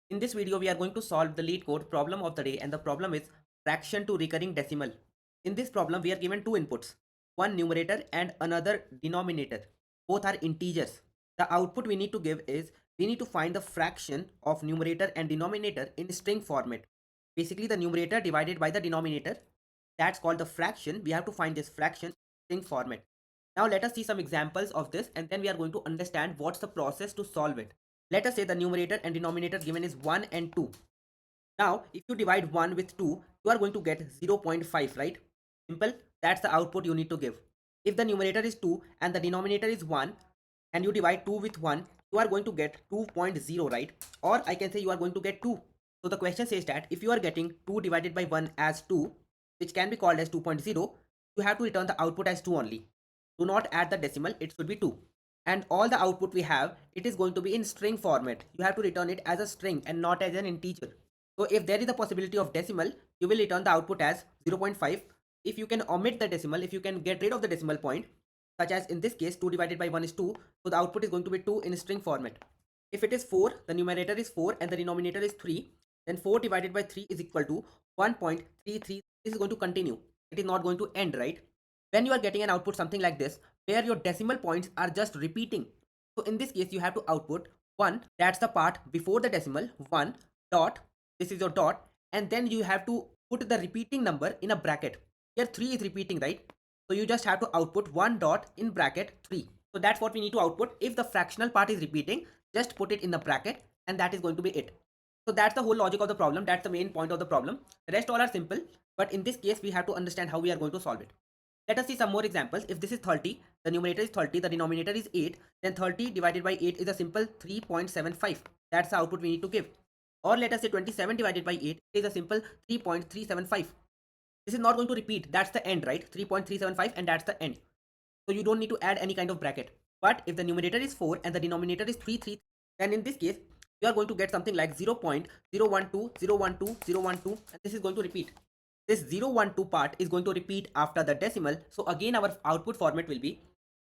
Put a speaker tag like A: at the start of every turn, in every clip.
A: In this video, we are going to solve the Leetcode problem of the day, and the problem is fraction to recurring decimal. In this problem, we are given two inputs, one numerator and another denominator. Both are integers. The output we need to give is we need to find the fraction of numerator and denominator in string format. Basically, the numerator divided by the denominator, that's called the fraction. We have to find this fraction in string format. Now let us see some examples of this, and then we are going to understand what's the process to solve it. Let us say the numerator and denominator given is 1 and 2. Now, if you divide 1 with 2, you are going to get 0.5, right? Simple. That's the output you need to give. If the numerator is 2 and the denominator is 1, and you divide 2 with 1, you are going to get 2.0, right? Or I can say you are going to get 2. So the question says that if you are getting 2 divided by 1 as 2, which can be called as 2.0, you have to return the output as 2 only. Do not add the decimal, it should be 2. And all the output we have, it is going to be in string format. You have to return it as a string and not as an integer. So if there is a possibility of decimal, you will return the output as 0.5. If you can omit the decimal, if you can get rid of the decimal point, such as in this case 2 divided by 1 is 2, so the output is going to be 2 in string format. If it is 4, the numerator is 4 and the denominator is 3, then 4 divided by 3 is equal to 1.33. This is going to continue. It is not going to end, right? When you are getting an output something like this, where your decimal points are just repeating. So in this case, you have to output 1, that's the part before the decimal, 1 dot, this is your dot, and then you have to put the repeating number in a bracket. Here 3 is repeating, right? So you just have to output 1 dot in bracket 3. So that's what we need to output. If the fractional part is repeating, just put it in the bracket and that is going to be it. So that's the whole logic of the problem. That's the main point of the problem. The rest all are simple, but in this case, we have to understand how we are going to solve it. Let us see some more examples. If this is 30, the numerator is 30, the denominator is 8, then 30 divided by 8 is a simple 3.75. That's the output we need to give. Or let us say 27 divided by 8 is a simple 3.375. This is not going to repeat. That's the end, right? 3.375 and that's the end. So you don't need to add any kind of bracket. But if the numerator is 4 and the denominator is 3, then in this case, you are going to get something like 0.012, and this is going to repeat. This 012 part is going to repeat after the decimal. So again, our output format will be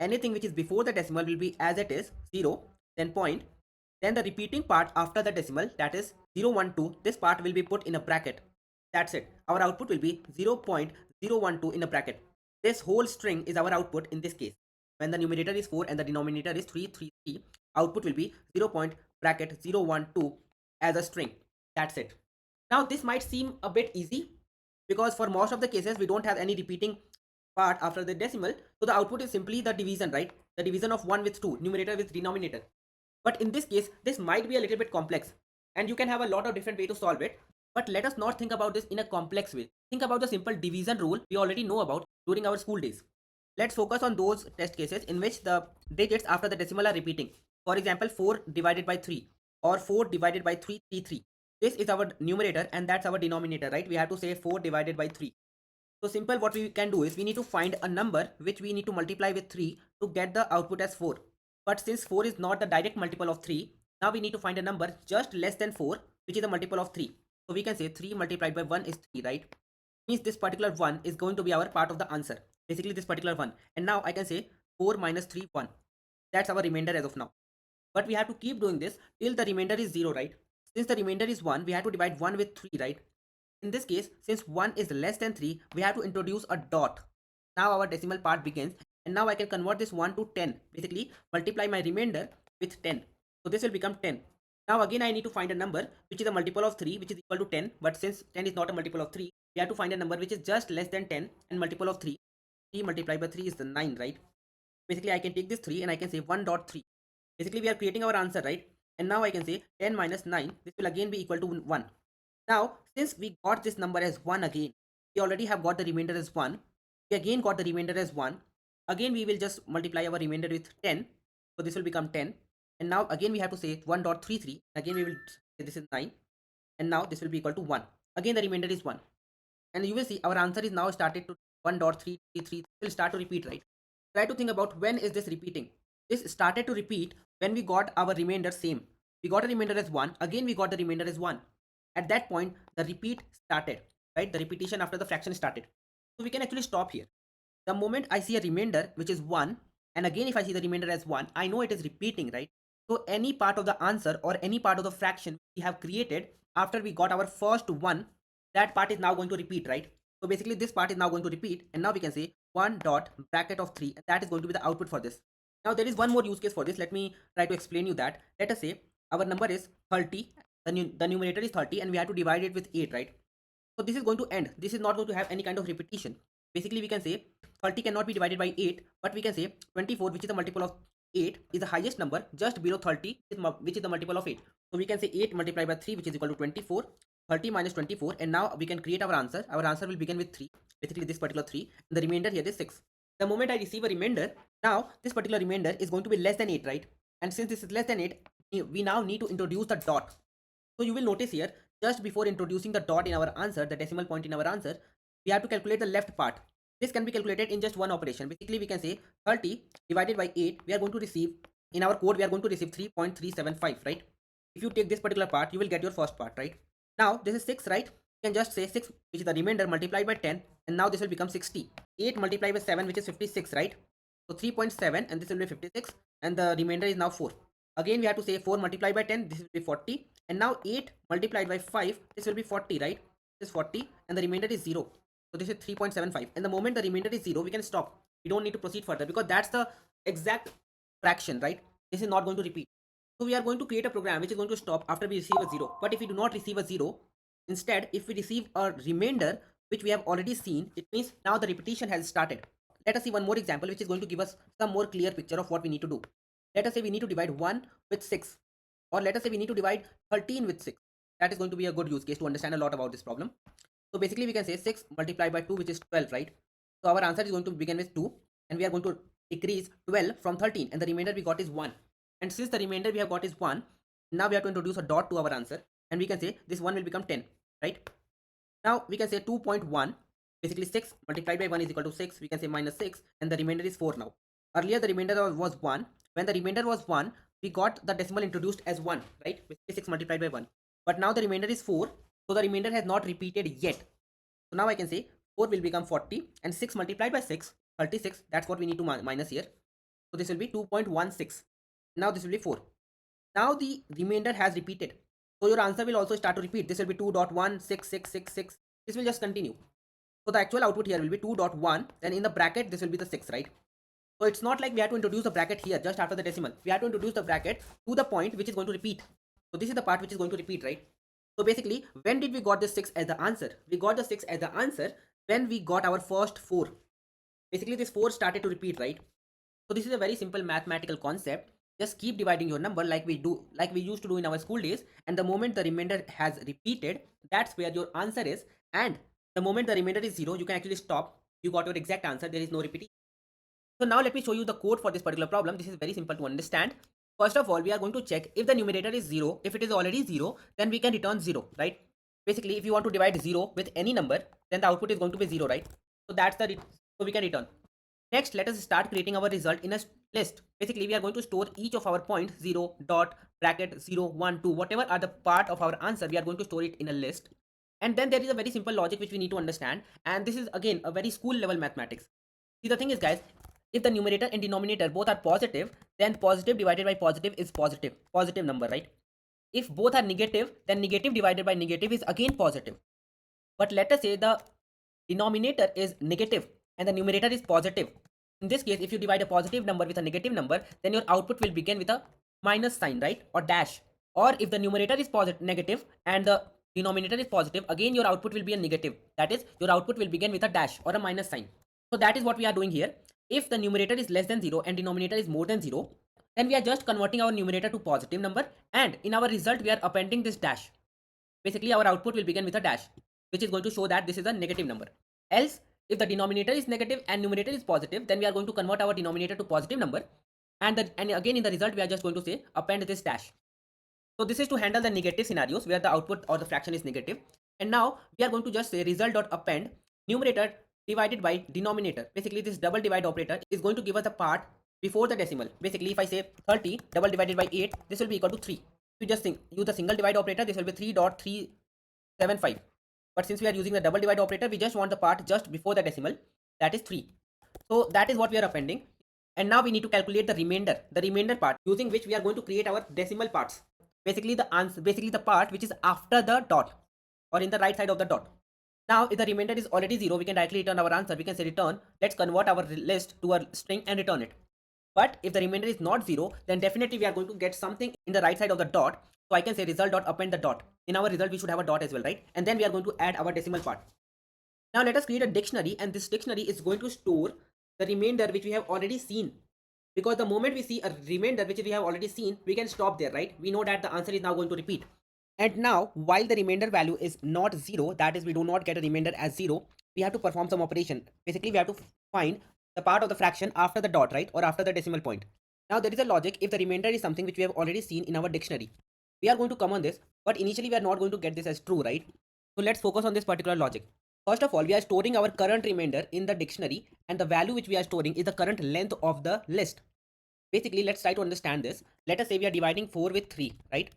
A: anything which is before the decimal will be as it is 0, then point, then the repeating part after the decimal, that is 012, this part will be put in a bracket. That's it. Our output will be 0.012 in a bracket. This whole string is our output in this case. When the numerator is 4 and the denominator is 333, output will be 0.012 as a string. That's it. Now this might seem a bit easy because for most of the cases we don't have any repeating part after the decimal. So the output is simply the division, right? The division of 1 with 2, numerator with denominator. But in this case, this might be a little bit complex and you can have a lot of different way to solve it. But let us not think about this in a complex way. Think about the simple division rule we already know about during our school days. Let's focus on those test cases in which the digits after the decimal are repeating. For example, 4 divided by 3 or 4 divided by 333. This is our numerator and that's our denominator, right? We have to say 4 divided by 3. So simple, what we can do is we need to find a number which we need to multiply with 3 to get the output as 4. But since 4 is not the direct multiple of 3, now we need to find a number just less than 4, which is a multiple of 3. So we can say 3 multiplied by 1 is 3, right? Means this particular 1 is going to be our part of the answer. Basically this particular 1. And now I can say 4 minus 3, 1. That's our remainder as of now. But we have to keep doing this till the remainder is 0, right? Since the remainder is 1, we have to divide 1 with 3, right? In this case, since 1 is less than 3, we have to introduce a dot. Now our decimal part begins, and now I can convert this 1 to 10. Basically, multiply my remainder with 10. So this will become 10. Now again, I need to find a number which is a multiple of 3, which is equal to 10. But since 10 is not a multiple of 3, we have to find a number which is just less than 10 and multiple of 3. 3 multiplied by 3 is the 9, right? Basically, I can take this 3 and I can say 1.3. Basically, we are creating our answer, right? And now I can say 10 minus 9. This will again be equal to 1. Now, since we got this number as 1 again, we already have got the remainder as 1. We again got the remainder as 1. Again, we will just multiply our remainder with 10. So this will become 10. And now again, we have to say 1.33. Again, we will say this is 9. And now this will be equal to 1. Again, the remainder is 1. And you will see our answer is now started to 1.333. It will start to repeat, right? Try to think about when is this repeating. This started to repeat when we got our remainder same. We got a remainder as 1. Again, we got the remainder as 1. At that point, the repeat started, right? The repetition after the fraction started. So we can actually stop here. The moment I see a remainder, which is 1, and again if I see the remainder as 1, I know it is repeating, right? So any part of the answer or any part of the fraction we have created after we got our first one, that part is now going to repeat, right? So basically this part is now going to repeat, and now we can say 1 dot bracket of 3, and that is going to be the output for this. Now there is one more use case for this. Let me try to explain you that. Let us say our number is 30, the numerator is 30, and we have to divide it with 8, right? So this is going to end. This is not going to have any kind of repetition. Basically, we can say 30 cannot be divided by 8, but we can say 24, which is the multiple of 8, is the highest number just below 30, which is the multiple of 8. So we can say 8 multiplied by 3, which is equal to 24, 30 minus 24, and now we can create our answer. Our answer will begin with 3, basically this particular 3, and the remainder here is 6. The moment I receive a remainder, now this particular remainder is going to be less than 8, right? And since this is less than 8, we now need to introduce the dot. So you will notice here, just before introducing the dot in our answer, the decimal point in our answer, we have to calculate the left part. This can be calculated in just one operation. Basically, we can say 30 divided by 8, we are going to receive, in our code, we are going to receive 3.375, right? If you take this particular part, you will get your first part, right? Now, this is 6, right? You can just say 6, which is the remainder, multiplied by 10, and now this will become 60. 8 multiplied by 7, which is 56, right? So 3.7, and this will be 56, and the remainder is now 4. Again, we have to say 4 multiplied by 10, this will be 40, and now 8 multiplied by 5, this will be 40, right? This is 40, and the remainder is 0. So this is 3.75, and the moment the remainder is 0, we can stop. We don't need to proceed further because that's the exact fraction, right? This is not going to repeat. So we are going to create a program which is going to stop after we receive a 0. But if we do not receive a 0, instead, if we receive a remainder which we have already seen, it means now the repetition has started. Let us see one more example which is going to give us some more clear picture of what we need to do. Let us say we need to divide 1 with 6, or let us say we need to divide 13 with 6. That is going to be a good use case to understand a lot about this problem. So basically we can say 6 multiplied by 2, which is 12, right? So our answer is going to begin with 2, and we are going to decrease 12 from 13, and the remainder we got is 1. And since the remainder we have got is 1, now we have to introduce a dot to our answer, and we can say this 1 will become 10, right? Now we can say 2.1, basically 6 multiplied by 1 is equal to 6, we can say minus 6, and the remainder is 4 now. Earlier the remainder was 1. When the remainder was 1, we got the decimal introduced as 1, right? Basically 6 multiplied by 1. But now the remainder is 4, so the remainder has not repeated yet. So now I can say 4 will become 40, and 6 multiplied by 6, 36, that's what we need to minus here. So this will be 2.16. Now this will be 4. Now the remainder has repeated. So your answer will also start to repeat. This will be 2.16666. This will just continue. So the actual output here will be 2.1. Then in the bracket, this will be the 6, right? So it's not like we have to introduce the bracket here just after the decimal. We have to introduce the bracket to the point which is going to repeat. So this is the part which is going to repeat, right? So basically, when did we got the 6 as the answer? We got the 6 as the answer when we got our first 4. Basically, this 4 started to repeat, right? So this is a very simple mathematical concept. Just keep dividing your number like we used to do in our school days, and the moment the remainder has repeated, that's where your answer is. And the moment the remainder is 0, you can actually stop. You got your exact answer. There is no repetition. So now let me show you the code for this particular problem. This is very simple to understand. First of all, we are going to check if the numerator is 0. If it is already 0, then we can return 0, right? Basically, if you want to divide 0 with any number, then the output is going to be 0, right? So that's so we can return. Next, let us start creating our result in a list. Basically, we are going to store each of our points, 0, dot, bracket, 0, 1, 2, whatever are the part of our answer, we are going to store it in a list. And then there is a very simple logic which we need to understand. And this is again a very school level mathematics. See, the thing is, guys, if the numerator and denominator both are positive, then positive divided by positive is positive number, right? If both are negative, then negative divided by negative is again positive. But let us say the denominator is negative and the numerator is positive. In this case, if you divide a positive number with a negative number, then your output will begin with a minus sign, right? Or dash. Or if the numerator is negative and the denominator is positive, again your output will be a negative. That is, your output will begin with a dash or a minus sign. So that is what we are doing here. If the numerator is less than 0 and denominator is more than 0, then we are just converting our numerator to positive number, and in our result we are appending this dash. Basically, our output will begin with a dash, which is going to show that this is a negative number. Else, if the denominator is negative and numerator is positive, then we are going to convert our denominator to positive number, and again in the result we are just going to say append this dash. So this is to handle the negative scenarios where the output or the fraction is negative. And now we are going to just say result.append numerator divided by denominator. Basically, this double divide operator is going to give us the part before the decimal. Basically, if I say 30 double divided by 8, this will be equal to 3. If you just use the single divide operator, this will be 3.375. But since we are using the double divide operator, we just want the part just before the decimal, that is 3. So that is what we are appending. And now we need to calculate the remainder part, using which we are going to create our decimal parts. Basically the answer, basically the part which is after the dot or in the right side of the dot. Now if the remainder is already 0, we can directly return our answer. We can say return, let's convert our list to a string and return it. But if the remainder is not 0, then definitely we are going to get something in the right side of the dot. So I can say result dot append the dot. In our result we should have a dot as well, right? And then we are going to add our decimal part. Now let us create a dictionary, and this dictionary is going to store the remainder which we have already seen. Because the moment we see a remainder which we have already seen, we can stop there, right? We know that the answer is now going to repeat. And now, while the remainder value is not 0, that is, we do not get a remainder as 0, we have to perform some operation. Basically, we have to find the part of the fraction after the dot, right? Or after the decimal point. Now, there is a logic. If the remainder is something which we have already seen in our dictionary, we are going to come on this, but initially we are not going to get this as true, right? So let's focus on this particular logic. First of all, we are storing our current remainder in the dictionary, and the value which we are storing is the current length of the list. Basically, let's try to understand this. Let us say we are dividing 4 with 3, right?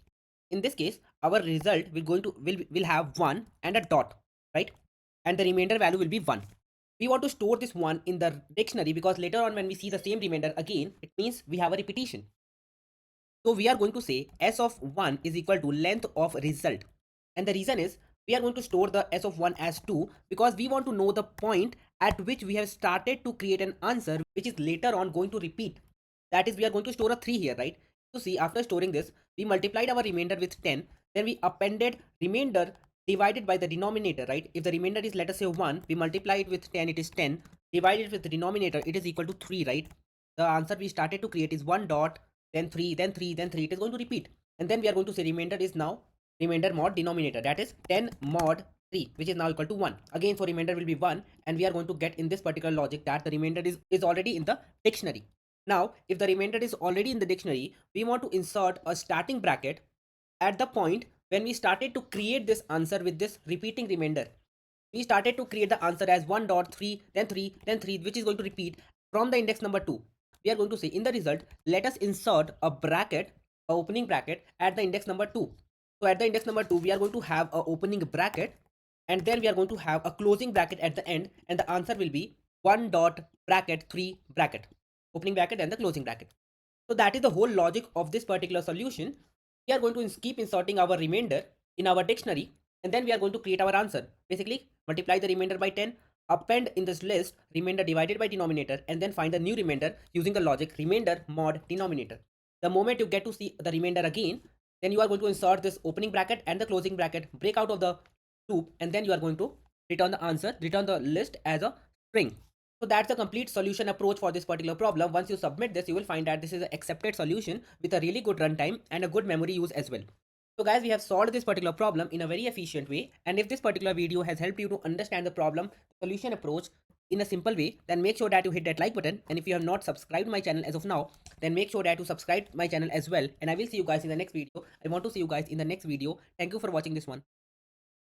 A: In this case, our result will have 1 and a dot, right? And the remainder value will be 1. We want to store this 1 in the dictionary because later on when we see the same remainder again, it means we have a repetition. So we are going to say s of 1 is equal to length of result. And the reason is we are going to store the s of 1 as 2 because we want to know the point at which we have started to create an answer which is later on going to repeat. That is, we are going to store a 3 here, right? So see, after storing this, we multiplied our remainder with 10, then we appended remainder divided by the denominator, right? If the remainder is, let us say, 1, we multiply it with 10, it is 10, divided with the denominator, it is equal to 3, right? The answer we started to create is 1 dot, then 3, then 3, then 3, it is going to repeat. And then we are going to say remainder is now remainder mod denominator, that is 10 mod 3, which is now equal to 1. Again, for remainder will be 1, and we are going to get in this particular logic that the remainder is already in the dictionary. Now, if the remainder is already in the dictionary, we want to insert a starting bracket at the point when we started to create this answer with this repeating remainder. We started to create the answer as 1 dot 3, then 3, then 3, which is going to repeat from the index number 2. We are going to say in the result, let us insert a bracket, a opening bracket at the index number 2. So at the index number 2, we are going to have a opening bracket, and then we are going to have a closing bracket at the end, and the answer will be 1 dot bracket 3 bracket, opening bracket and the closing bracket. So that is the whole logic of this particular solution. We are going to keep inserting our remainder in our dictionary, and then we are going to create our answer. Basically, multiply the remainder by 10, append in this list remainder divided by denominator, and then find the new remainder using the logic remainder mod denominator. The moment you get to see the remainder again, then you are going to insert this opening bracket and the closing bracket, break out of the loop, and then you are going to return the answer, return the list as a string. So that's the complete solution approach for this particular problem. Once you submit this, you will find that this is an accepted solution with a really good runtime and a good memory use as well. So guys, we have solved this particular problem in a very efficient way. And if this particular video has helped you to understand the problem solution approach in a simple way, then make sure that you hit that like button. And if you have not subscribed my channel as of now, then make sure that you subscribe my channel as well. And I will see you guys in the next video. I want to see you guys in the next video. Thank you for watching this one.